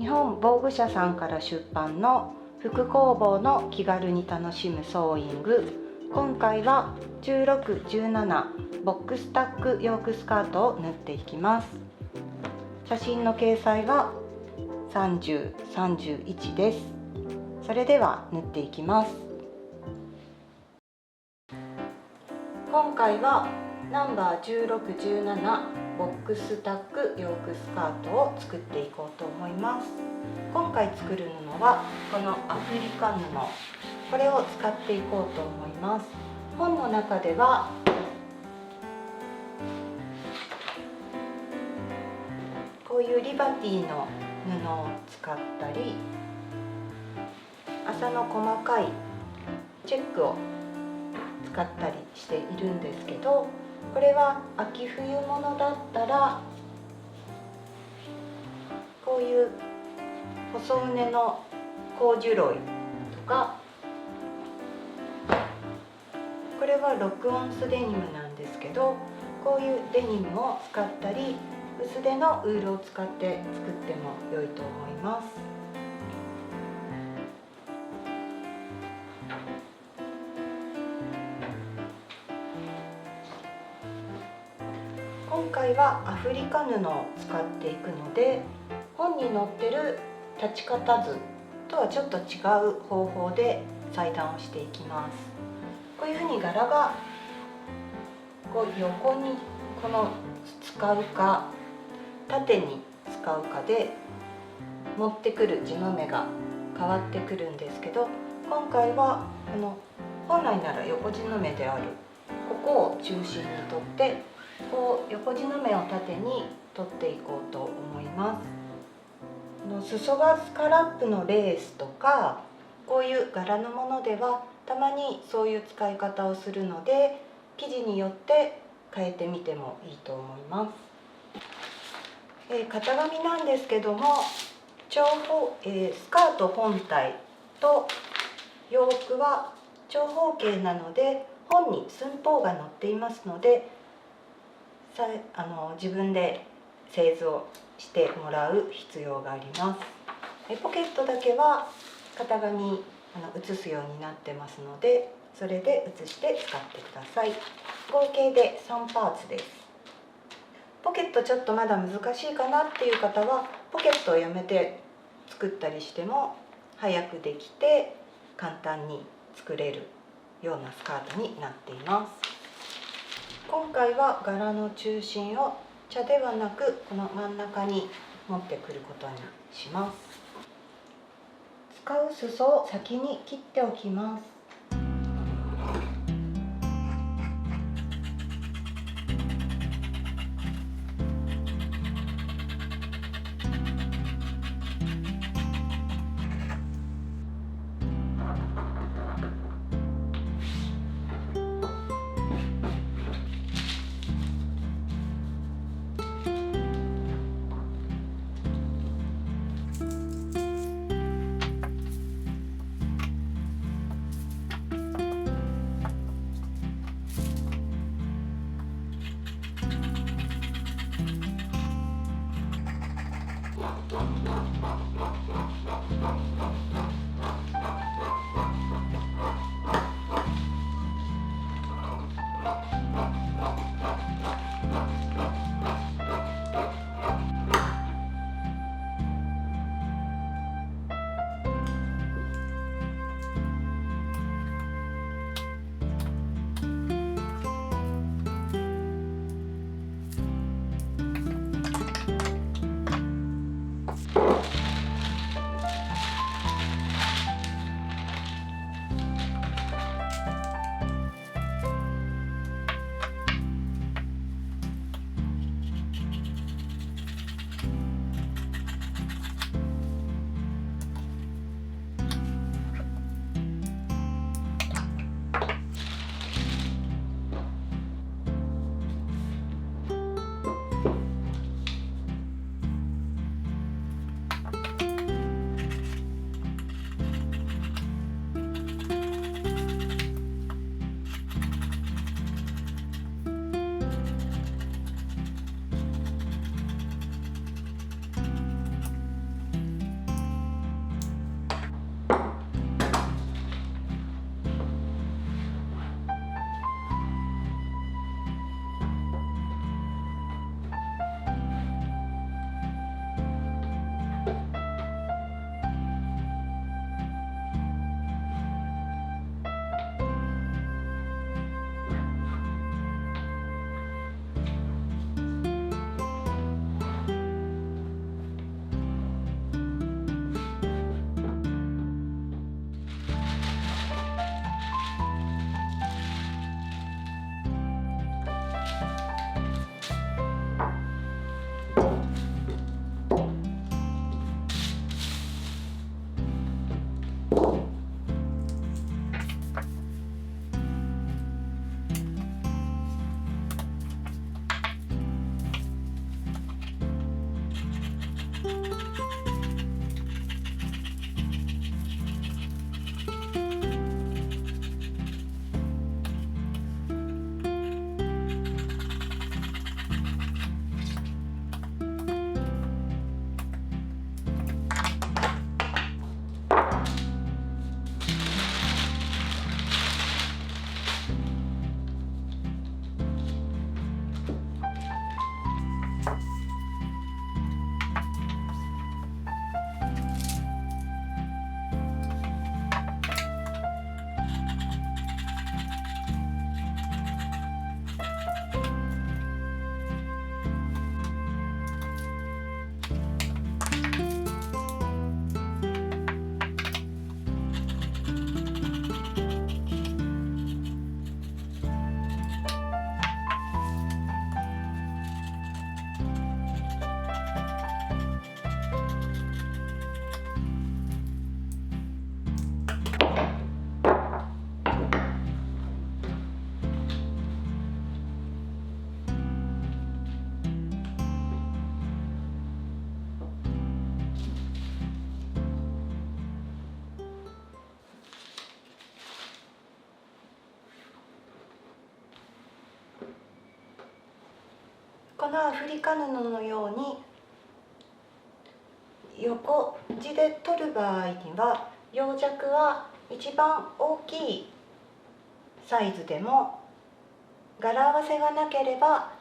日本防具社さんから出版の服工房の気軽に楽しむソーイング。今回は16、17ボックスタックヨークスカートを縫っていきます。写真の掲載は30、31です。それでは縫っていきます。今回はナンバー16、17ボックスタックヨークスカートを作っていこうと思います。今回作る布はこのアフリカ布、これを使っていこうと思います。本の中ではこういうリバティの布を使ったり、麻の細かいチェックを使ったりしているんですけど、これは秋冬物だったらこういう細畝のコーデュロイとか、これは6オンスデニムなんですけど、こういうデニムを使ったり、薄手のウールを使って作っても良いと思います。今回はアフリカ布を使っていくので、本に載ってる立ち方図とはちょっと違う方法で裁断をしていきます。こういうふうに柄がこう横に使うか縦に使うかで持ってくる地の目が変わってくるんですけど、今回はこの本来なら横地の目であるここを中心にとって、こう横地の目を縦に取っていこうと思います。裾がスカラップのレースとかこういう柄のものではたまにそういう使い方をするので、生地によって変えてみてもいいと思います。型紙なんですけども、スカート本体とヨークは長方形なので、本に寸法が載っていますので、自分で製図をしてもらう必要があります。ポケットだけは型紙写すようになってますので、それで写して使ってください。合計で3パーツです。ポケットちょっとまだ難しいかなっていう方は、ポケットをやめて作ったりしても早くできて簡単に作れるようなスカートになっています。今回は柄の中心を茶ではなくこの真ん中に持ってくることにします。使う裾を先に切っておきます。このアフリカ布のように横地で取る場合には、葉尺は一番大きいサイズでも柄合わせがなければ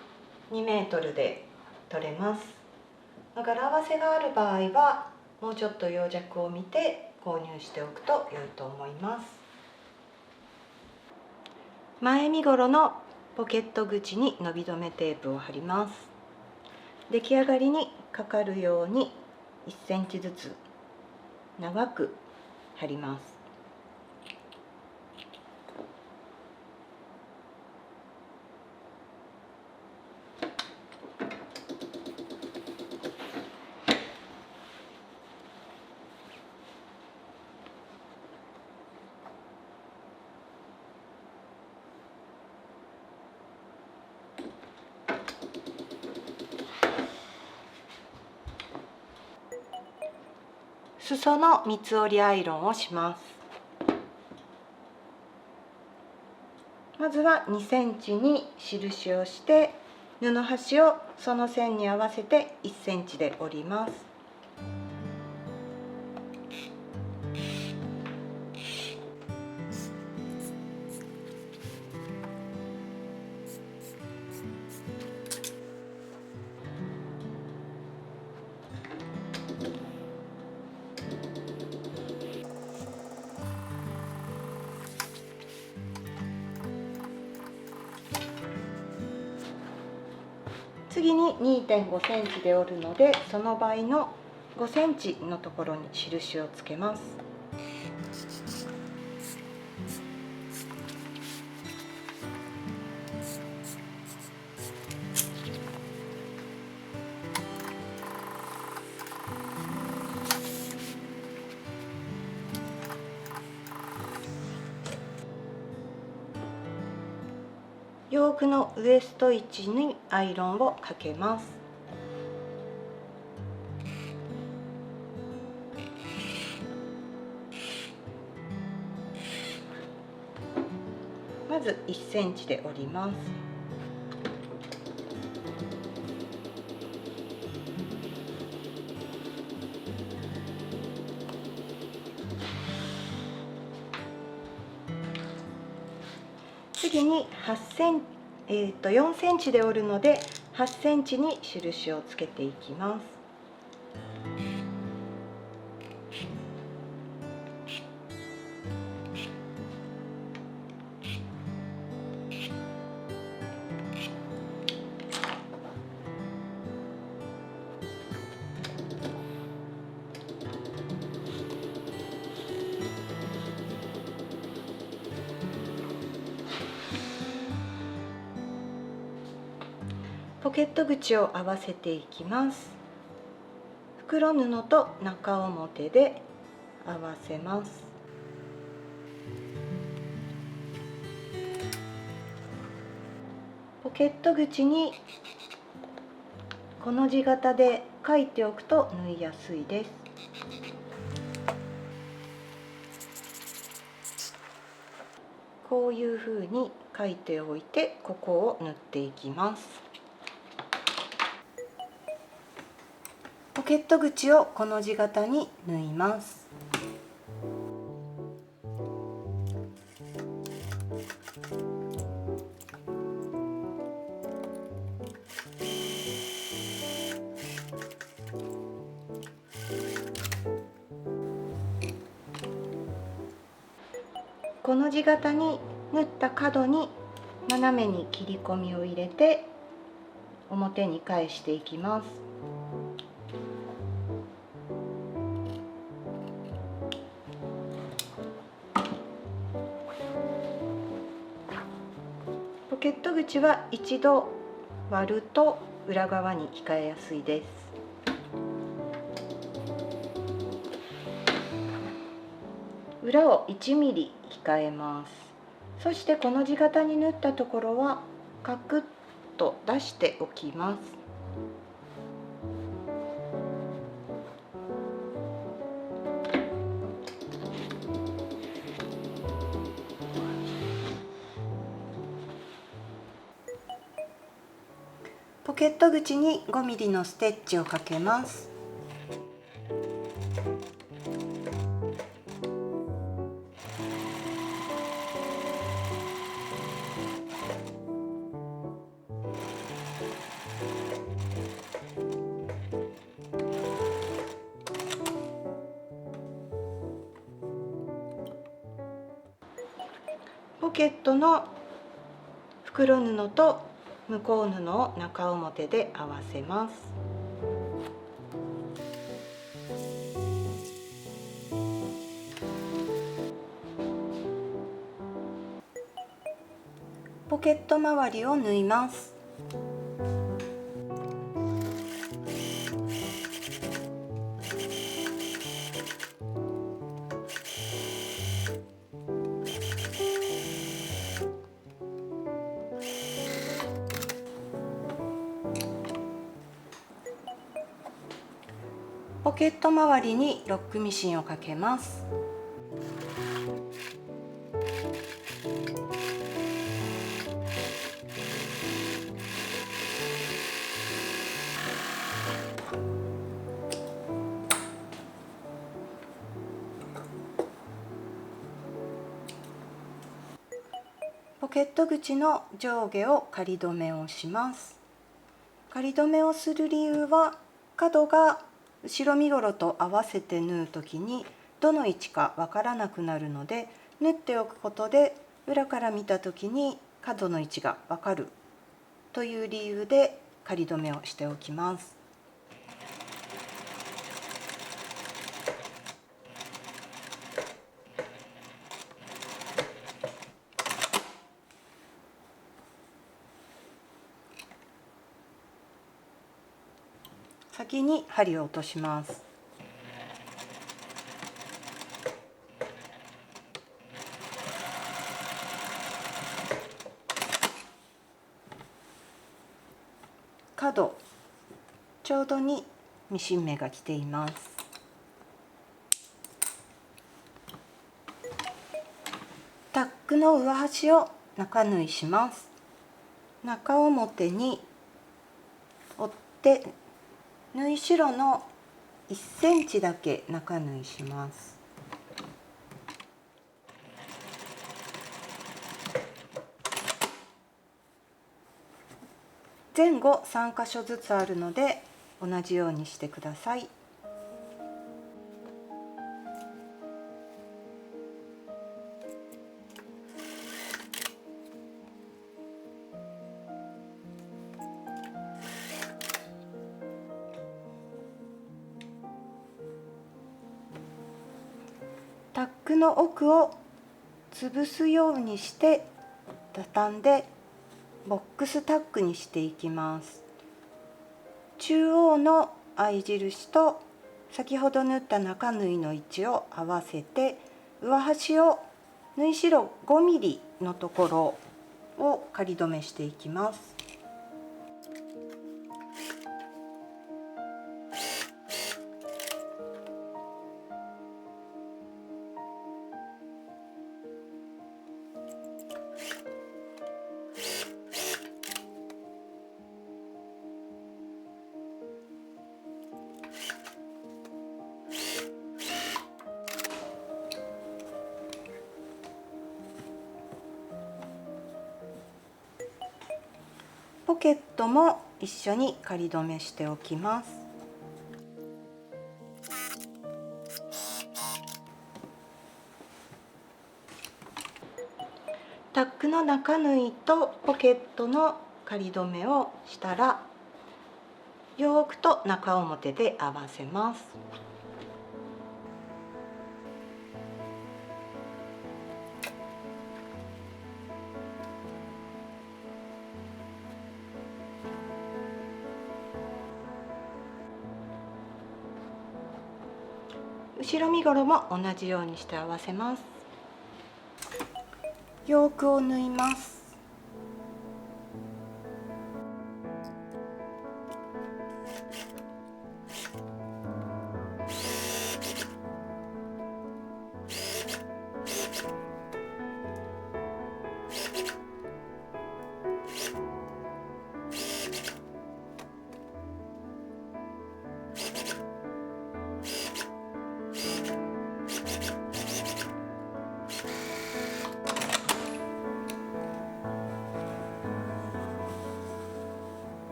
2メートルで取れます。柄合わせがある場合はもうちょっと葉尺を見て購入しておくと良いと思います。前身頃のポケット口に伸び止めテープを貼ります。出来上がりにかかるように1センチずつ長く貼ります。裾の三つ折りアイロンをします。まずは2センチに印をして、布端をその線に合わせて1センチで折ります。次に 2.5 センチで折るので、その倍の5センチのところに印をつけます。洋服のウエスト位置にアイロンをかけます。まず1センチで折ります。次に4センチで折るので8センチに印をつけていきます。ポケット口を合わせていきます。袋布と中表で合わせます。ポケット口にこの字型で書いておくと縫いやすいです。こういうふうに書いておいて、ここを縫っていきます。ポケット口をこの字型に縫います。この字型に縫った角に斜めに切り込みを入れて表に返していきます。ポケット口は一度割ると裏側に控えやすいです。裏を1ミリ控えます。そしてこの字型に縫ったところはカクッと出しておきます。ポケット口に 5mm のステッチをかけます。ポケットの袋布と向こう布を中表で合わせます。ポケット周りを縫います。ポケット周りにロックミシンをかけます。ポケット口の上下を仮留めをします。仮留めをする理由は、角が後ろ身ごろと合わせて縫うときにどの位置かわからなくなるので、縫っておくことで裏から見たときに角の位置がわかるという理由で仮留めをしておきます。先に針を落とします。角ちょうどにミシン目が来ています。タックの上端を中縫いします。中表に折って縫い代の1センチだけ中縫いします。前後3箇所ずつあるので同じようにしてください。タックの奥を潰すようにして畳んでボックスタックにしていきます。中央の合い印と先ほど縫った中縫いの位置を合わせて、上端を縫い代 5mm のところを仮留めしていきます。ポケットも一緒に仮留めしておきます。タックの中縫いとポケットの仮留めをしたら、よくと中表で合わせます。後ろ身ごろも同じようにして合わせます。ヨークを縫います。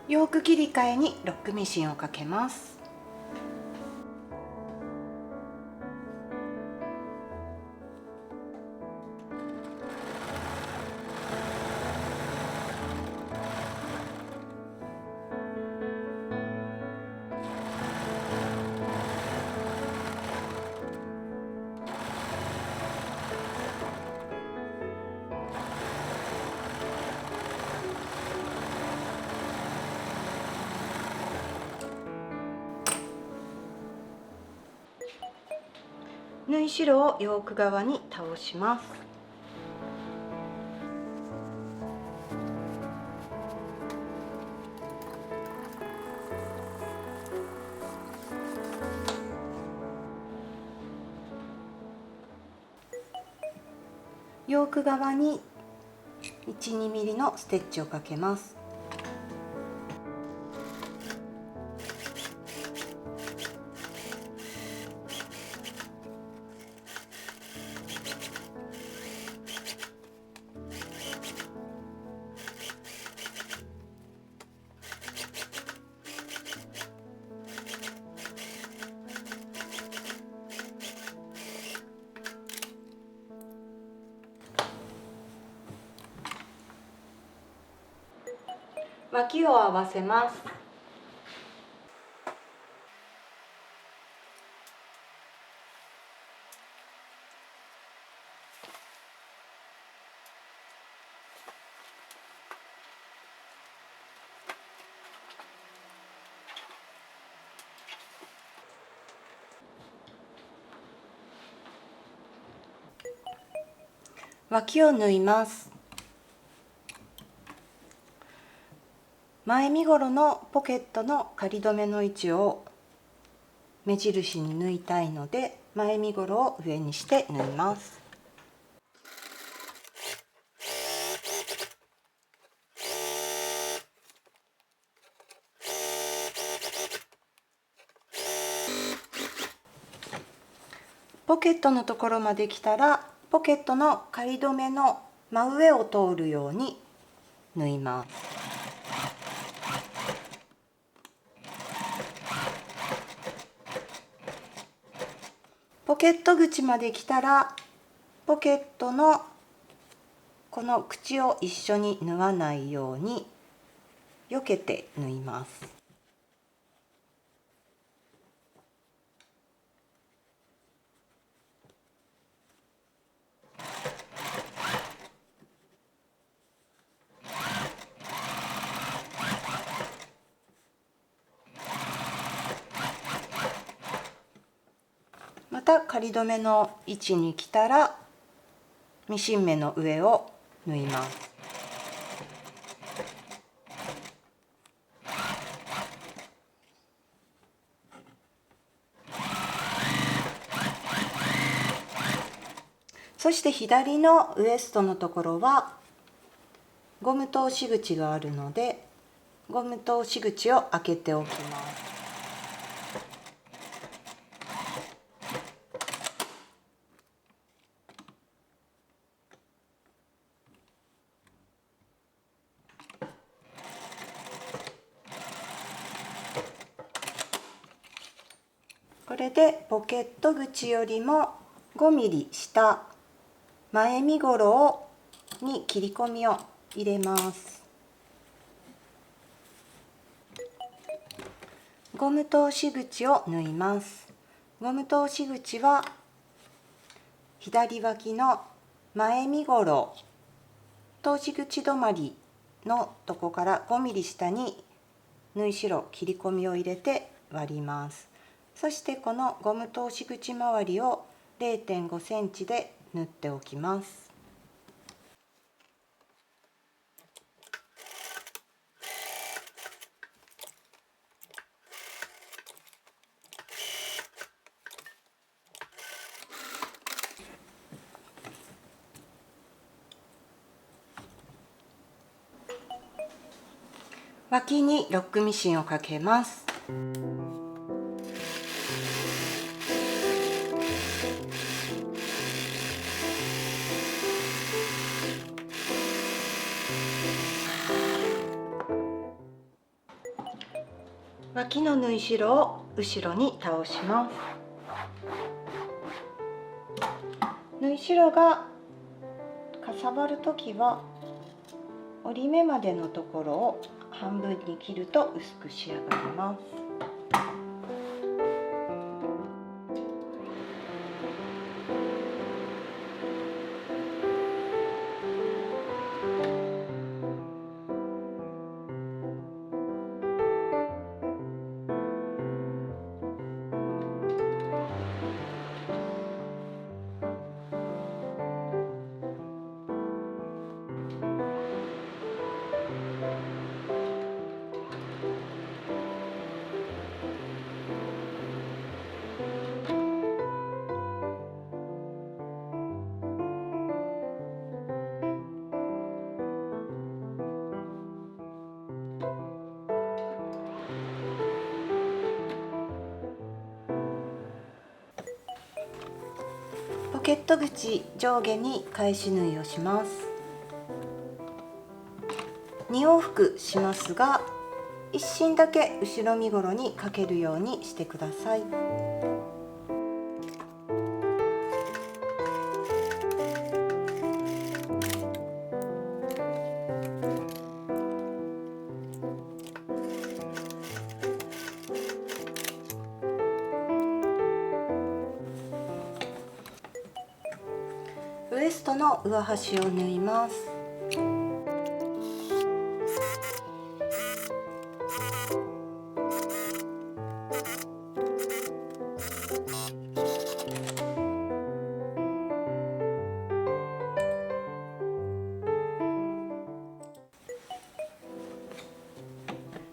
ヨーク切り替えにロックミシンをかけます。縫い代をヨーク側に倒します。ヨーク側に 1、2 ミリのステッチをかけます。脇を合わせます。脇を縫います。前身ごろのポケットの仮留めの位置を目印に縫いたいので、前身ごろを上にして縫います。ポケットのところまで来たら、ポケットの仮留めの真上を通るように縫います。ポケット口まで来たら、ポケットのこの口を一緒に縫わないように避けて縫います。また仮留めの位置に来たらミシン目の上を縫います。そして左のウエストのところはゴム通し口があるので、ゴム通し口を開けておきます。これでポケット口よりも5ミリ下、前身ごろに切り込みを入れます。ゴム通し口を縫います。ゴム通し口は左脇の前身ごろ、通し口止まりのとこから5ミリ下に縫い代、切り込みを入れて割ります。そしてこのゴム通し口周りを 0.5 センチで縫っておきます。脇にロックミシンをかけます。脇の縫い代を後ろに倒します。縫い代がかさばるときは折り目までのところを半分に切ると薄く仕上がります。ポケット口上下に返し縫いをします。2往復しますが、一芯だけ後ろ身ごろにかけるようにしてください。ウエストの上端を縫います。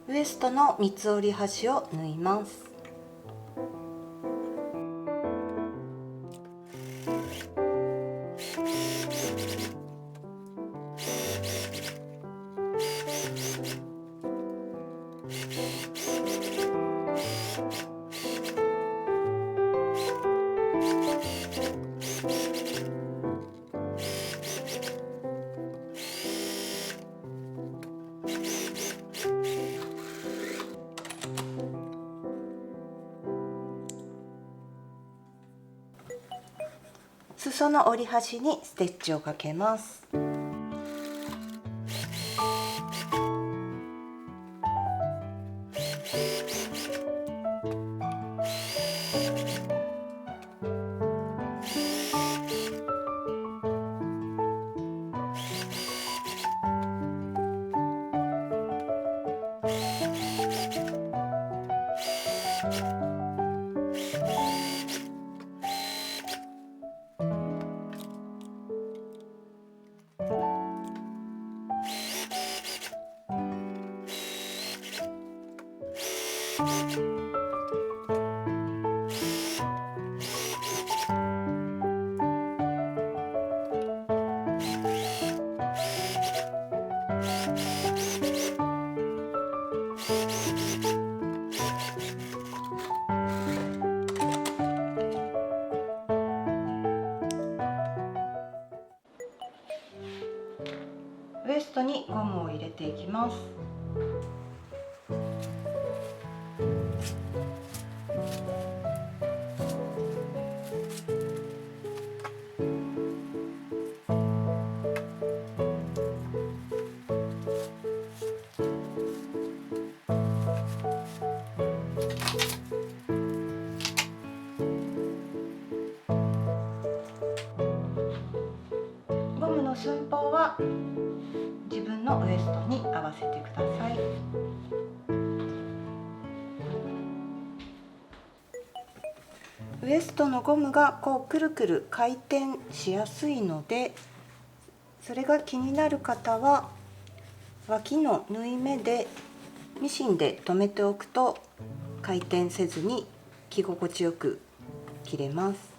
ウエストの三つ折り端を縫います。裾の折り端にステッチをかけます。ウエストにゴムを入れていきます。ゴムの寸法は自分のウエストに合わせてください。ウエストのゴムがこうくるくる回転しやすいので、それが気になる方は脇の縫い目でミシンで留めておくと回転せずに着心地よく着れます。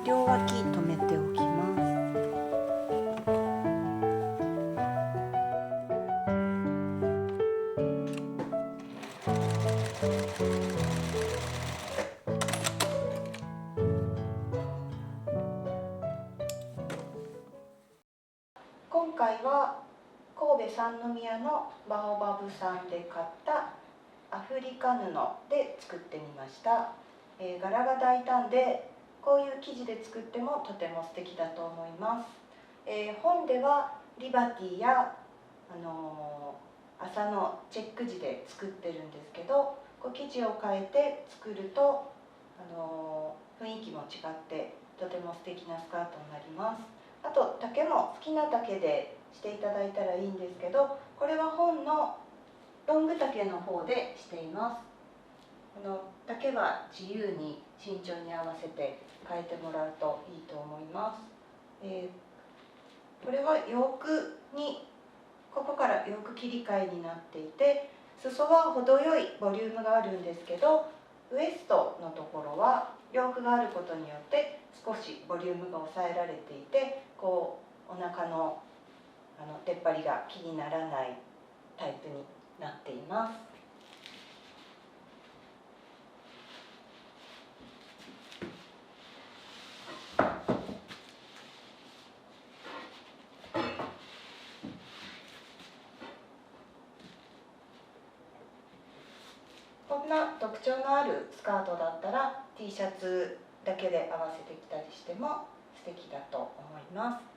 両脇留めておきます。今回は神戸三宮のバオバブさんで買ったアフリカ布で作ってみました。柄が大胆で、こういう生地で作ってもとても素敵だと思います。本ではリバティや、麻のチェック地で作ってるんですけど、こう生地を変えて作ると、雰囲気も違ってとても素敵なスカートになります。あと丈も好きな丈でしていただいたらいいんですけど、これは本のロング丈の方でしています。この丈は自由に身長に合わせて変えてもらうといいと思います。これは洋服に、ここから洋服切り替えになっていて、裾は程よいボリュームがあるんですけど、ウエストのところは洋服があることによって少しボリュームが抑えられていて、こうお腹の出っ張りが気にならないタイプになっています。こんな特徴のあるスカートだったら T シャツだけで合わせてきたりしても素敵だと思います。